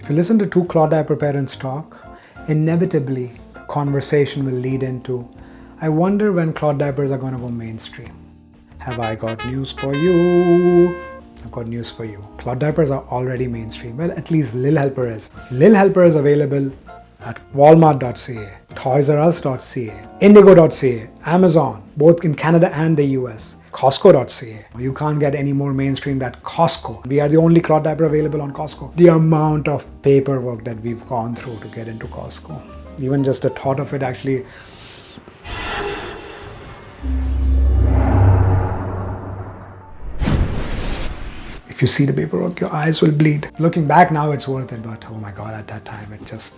If you listen to two cloth diaper parents talk, inevitably the conversation will lead into, I wonder when cloth diapers are going to go mainstream. Have I got news for you? I've got news for you. Cloth diapers are already mainstream. Well, at least Lil Helper is. Lil Helper is available at walmart.ca, toysrus.ca, indigo.ca, Amazon, both in Canada and the US, Costco.ca. You can't get any more mainstream than Costco. We are the only cloth diaper available on Costco. The amount of paperwork that we've gone through to get into Costco. Even just the thought of it actually. If you see the paperwork, your eyes will bleed. Looking back now, it's worth it, but oh my God, at that time, it just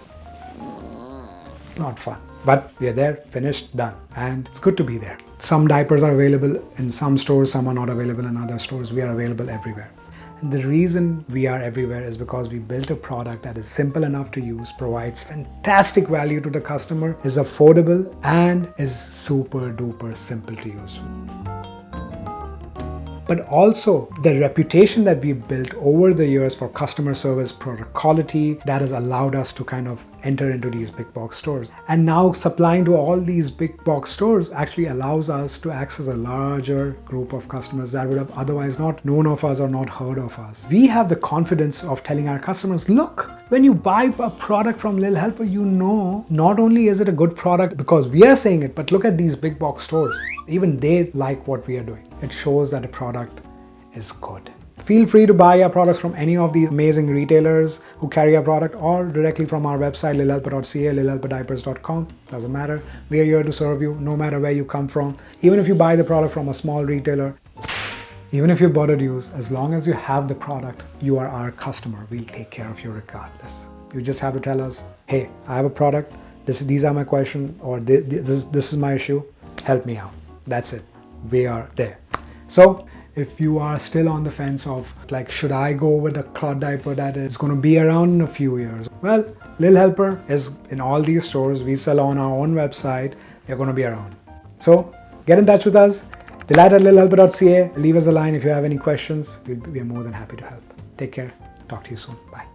not fun. But we are there, finished, done. And it's good to be there. Some diapers are available in some stores, some are not available in other stores. We are available everywhere. And the reason we are everywhere is because we built a product that is simple enough to use, provides fantastic value to the customer, is affordable, and is super duper simple to use. But also the reputation that we built over the years for customer service, product quality, that has allowed us to kind of enter into these big box stores. And now supplying to all these big box stores actually allows us to access a larger group of customers that would have otherwise not known of us or not heard of us. We have the confidence of telling our customers, look, when you buy a product from Lil Helper, you know not only is it a good product because we are saying it, but look at these big box stores. Even they like what we are doing. It shows that the product is good. Feel free to buy our products from any of these amazing retailers who carry our product or directly from our website, lilhelper.ca, lilhelperdiapers.com. Doesn't matter. We are here to serve you no matter where you come from. Even if you buy the product from a small retailer, even if you bought it used, as long as you have the product, you are our customer. We'll take care of you regardless. You just have to tell us, hey, I have a product. These are my questions, or this is my issue. Help me out. That's it. We are there. So if you are still on the fence of like, should I go with a cloth diaper that is going to be around in a few years? Well, Lil Helper is in all these stores. We sell on our own website. We're going to be around. So get in touch with us. Delight@lilhelper.ca. Leave us a line if you have any questions. We are more than happy to help. Take care. Talk to you soon. Bye.